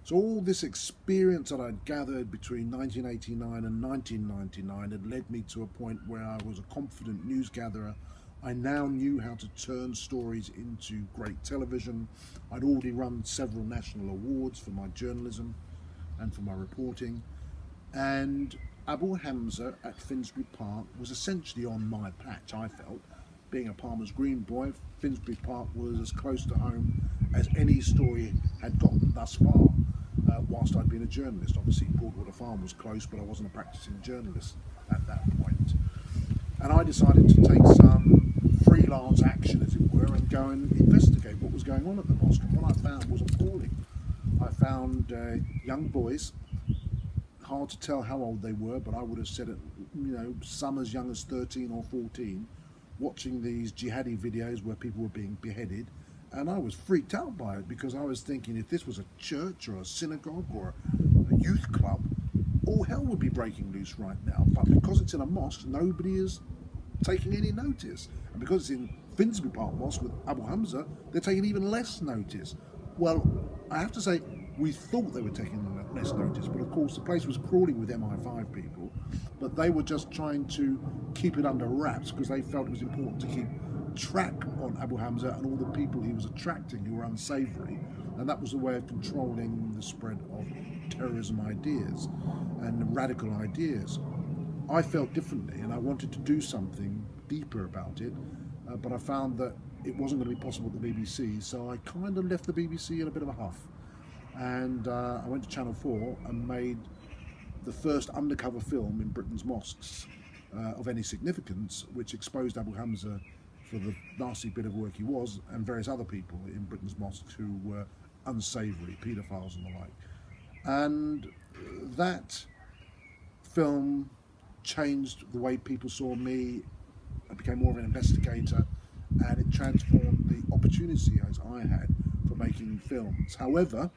So all this experience that I'd gathered between 1989 and 1999 had led me to a point where I was a confident news gatherer. I now knew how to turn stories into great television. I'd already run several national awards for my journalism and for my reporting. And Abu Hamza at Finsbury Park was essentially on my patch, I felt. Being a Palmer's Green boy, Finsbury Park was as close to home as any story had gotten thus far, whilst I'd been a journalist. Obviously, Broadwater Farm was close, but I wasn't a practicing journalist at that point. And I decided to take some freelance action, as it were, and go and investigate what was going on at the mosque. And what I found was appalling. I found young boys, hard to tell how old they were, but I would have said it, some as young as 13 or 14, watching these jihadi videos where people were being beheaded. And I was freaked out by it, because I was thinking, if this was a church or a synagogue or a youth club, all hell would be breaking loose right now. But because it's in a mosque, nobody is taking any notice. And because it's in Finsbury Park Mosque with Abu Hamza, they're taking even less notice. Well, I have to say, we thought they were taking less notice, but of course the place was crawling with MI5 people, but they were just trying to keep it under wraps because they felt it was important to keep track on Abu Hamza and all the people he was attracting who were unsavoury, and that was a way of controlling the spread of terrorism ideas and radical ideas. I felt differently, and I wanted to do something deeper about it, but I found that it wasn't going to be possible at the BBC, so I kind of left the BBC in a bit of a huff. And I went to Channel 4 and made the first undercover film in Britain's mosques of any significance, which exposed Abu Hamza for the nasty bit of work he was, and various other people in Britain's mosques who were unsavoury, paedophiles and the like. And that film changed the way people saw me. I became more of an investigator, and it transformed the opportunities I had for making films. However,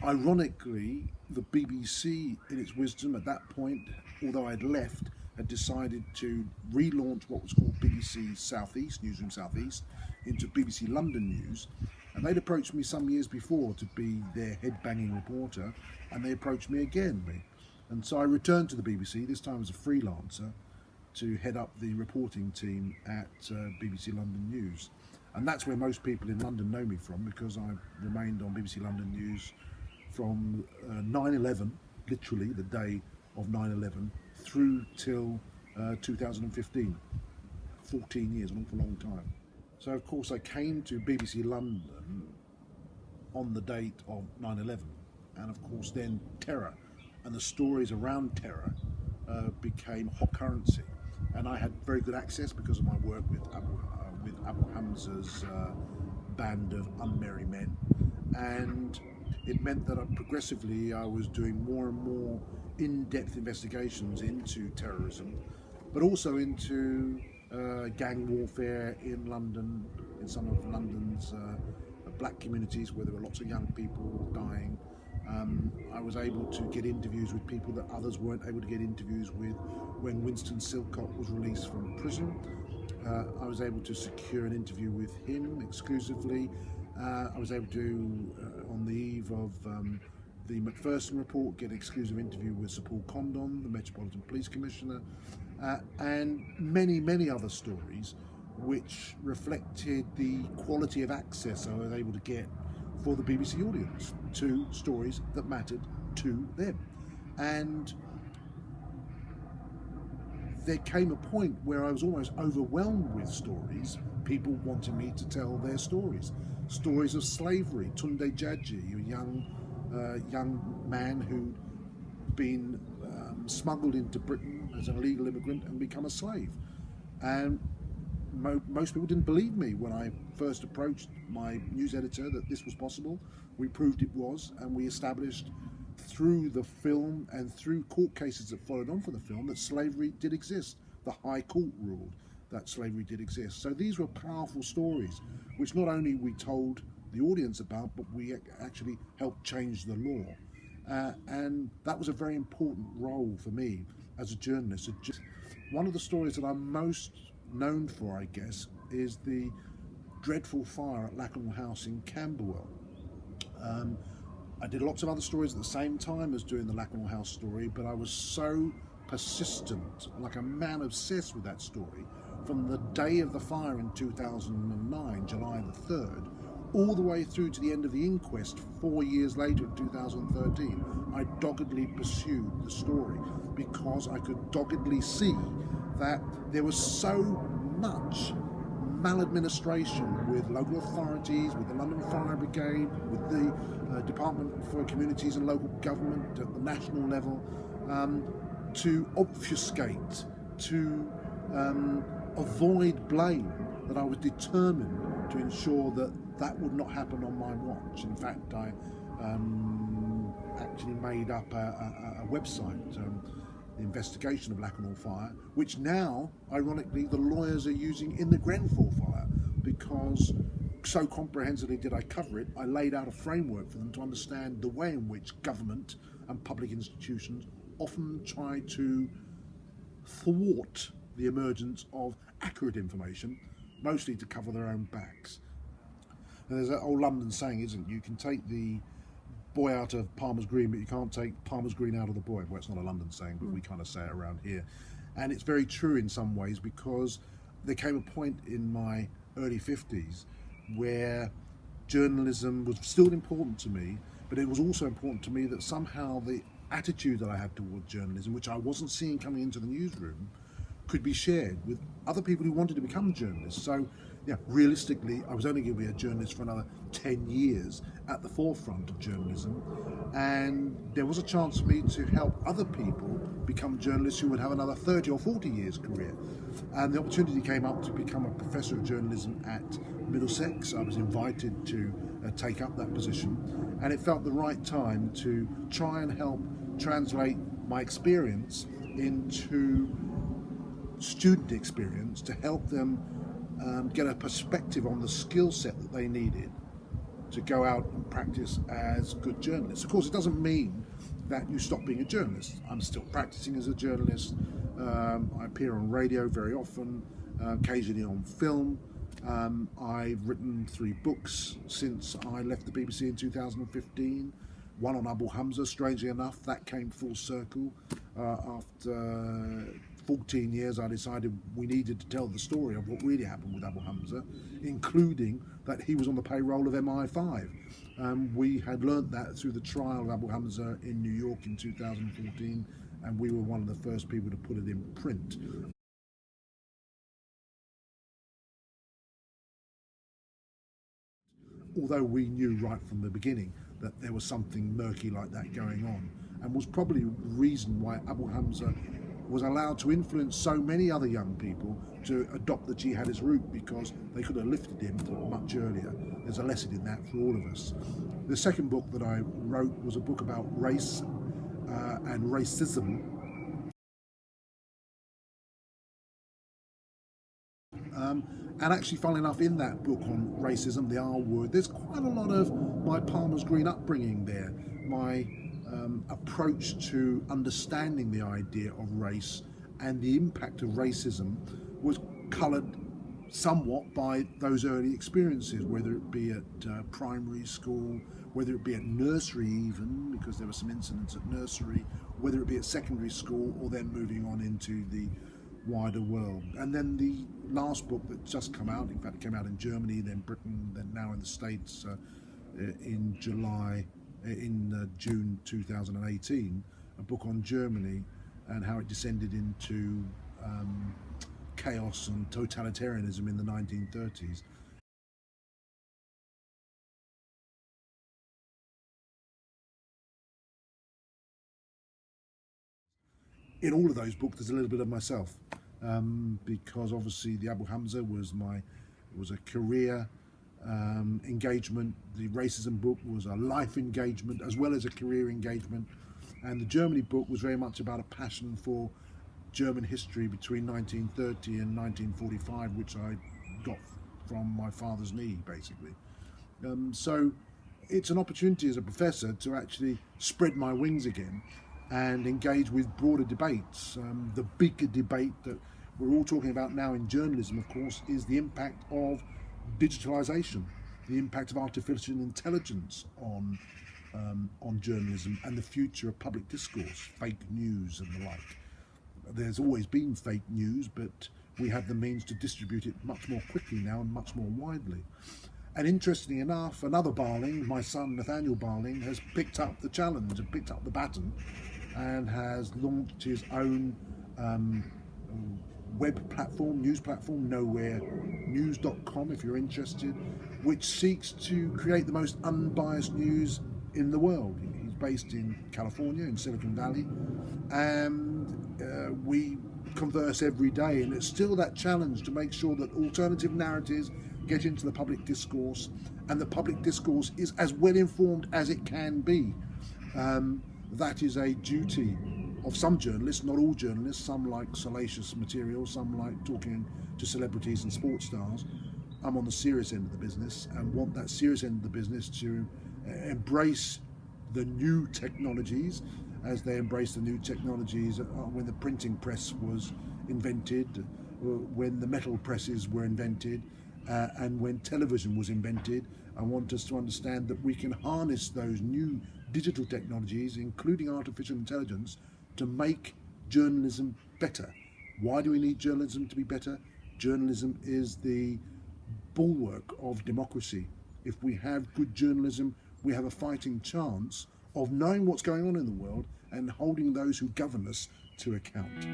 ironically, the BBC, in its wisdom at that point, although I'd left, had decided to relaunch what was called BBC Southeast, Newsroom Southeast, into BBC London News. And they'd approached me some years before to be their head-banging reporter, and they approached me again. And so I returned to the BBC, this time as a freelancer, to head up the reporting team at BBC London News. And that's where most people in London know me from, because I remained on BBC London News from 9/11, literally the day of 9/11, through till 2015. 14 years, an awful long time. So of course I came to BBC London on the date of 9/11, and of course then terror and the stories around terror became hot currency. And I had very good access because of my work with Abu Hamza's band of unmerry men, and it meant that progressively I was doing more and more in-depth investigations into terrorism, but also into gang warfare in London, in some of London's black communities where there were lots of young people dying. I was able to get interviews with people that others weren't able to get interviews with. When Winston Silcock was released from prison, I was able to secure an interview with him exclusively. I was able to, on the eve of the Macpherson report, get an exclusive interview with Sir Paul Condon, the Metropolitan Police Commissioner, and many, many other stories which reflected the quality of access I was able to get for the BBC audience to stories that mattered to them. And there came a point where I was almost overwhelmed with stories, people wanting me to tell their stories. Stories of slavery. Tunde Jaji, a young man who'd been smuggled into Britain as an illegal immigrant and become a slave. And most people didn't believe me when I first approached my news editor that this was possible. We proved it was, and we established through the film and through court cases that followed on from the film that slavery did exist. The High Court ruled that slavery did exist. So these were powerful stories which not only we told the audience about, but we actually helped change the law. And that was a very important role for me as a journalist. One of the stories that I'm most known for, I guess, is the dreadful fire at Lakanal House in Camberwell. I did lots of other stories at the same time as doing the Lakanal House story, but I was so persistent, like a man obsessed with that story, from the day of the fire in 2009, July the 3rd, all the way through to the end of the inquest 4 years later in 2013. I doggedly pursued the story because I could doggedly see that there was so much maladministration with local authorities, with the London Fire Brigade, with the Department for Communities and Local Government at the national level, to obfuscate, to avoid blame, that I was determined to ensure that that would not happen on my watch. In fact, I actually made up a website, the investigation of Lakanal Fire, which now, ironically, the lawyers are using in the Grenfell fire, because so comprehensively did I cover it, I laid out a framework for them to understand the way in which government and public institutions often try to thwart the emergence of accurate information, mostly to cover their own backs. And there's that old London saying, isn't it? You can take the boy out of Palmer's Green, but you can't take Palmer's Green out of the boy. Well, it's not a London saying, but we kind of say it around here. And it's very true in some ways, because there came a point in my early 50s where journalism was still important to me, but it was also important to me that somehow the attitude that I had toward journalism, which I wasn't seeing coming into the newsroom, could be shared with other people who wanted to become journalists. So, yeah, realistically, I was only going to be a journalist for another 10 years at the forefront of journalism, and there was a chance for me to help other people become journalists who would have another 30 or 40 years career. And the opportunity came up to become a professor of journalism at Middlesex. I was invited to take up that position, and it felt the right time to try and help translate my experience into student experience, to help them get a perspective on the skill set that they needed to go out and practice as good journalists. Of course, it doesn't mean that you stop being a journalist. I'm still practicing as a journalist. I appear on radio very often, occasionally on film. I've written 3 books since I left the BBC in 2015. One on Abu Hamza, strangely enough, that came full circle. After 14 years, I decided we needed to tell the story of what really happened with Abu Hamza, including that he was on the payroll of MI5. We had learnt that through the trial of Abu Hamza in New York in 2014, and we were one of the first people to put it in print. Although we knew right from the beginning that there was something murky like that going on, and was probably the reason why Abu Hamza was allowed to influence so many other young people to adopt the jihadist route, because they could have lifted him much earlier. There's a lesson in that for all of us. The second book that I wrote was a book about race and racism. And actually, funnily enough, in that book on racism, the R word, there's quite a lot of my Palmer's Green upbringing there. My approach to understanding the idea of race and the impact of racism was coloured somewhat by those early experiences, whether it be at primary school, whether it be at nursery even, because there were some incidents at nursery, whether it be at secondary school, or then moving on into the wider world. And then the last book that just come out, in fact it came out in Germany, then Britain, then now in the States in June 2018, a book on Germany and how it descended into chaos and totalitarianism in the 1930s. In all of those books there's a little bit of myself, because obviously the Abu Hamza was a career engagement. The racism book was a life engagement as well as a career engagement, and the Germany book was very much about a passion for German history between 1930 and 1945, which I got from my father's knee, basically. So it's an opportunity as a professor to actually spread my wings again and engage with broader debates. The bigger debate that we're all talking about now in journalism, of course, is the impact of digitalisation. the impact of artificial intelligence on journalism and the future of public discourse, fake news and the like. There's always been fake news, but we have the means to distribute it much more quickly now and much more widely. And interestingly enough, another Barling, my son Nathaniel Barling, has picked up the challenge and picked up the baton and has launched his own web platform, news platform, nowherenews.com if you're interested, which seeks to create the most unbiased news in the world. He's based in California, in Silicon Valley, and we converse every day, and it's still that challenge to make sure that alternative narratives get into the public discourse, and the public discourse is as well informed as it can be. That is a duty of some journalists, not all journalists. Some like salacious material, some like talking to celebrities and sports stars. I'm on the serious end of the business and want that serious end of the business to embrace the new technologies as they embraced the new technologies when the printing press was invented, when the metal presses were invented, and when television was invented. I want us to understand that we can harness those new digital technologies, including artificial intelligence, to make journalism better. Why do we need journalism to be better? Journalism is the bulwark of democracy. If we have good journalism, we have a fighting chance of knowing what's going on in the world and holding those who govern us to account.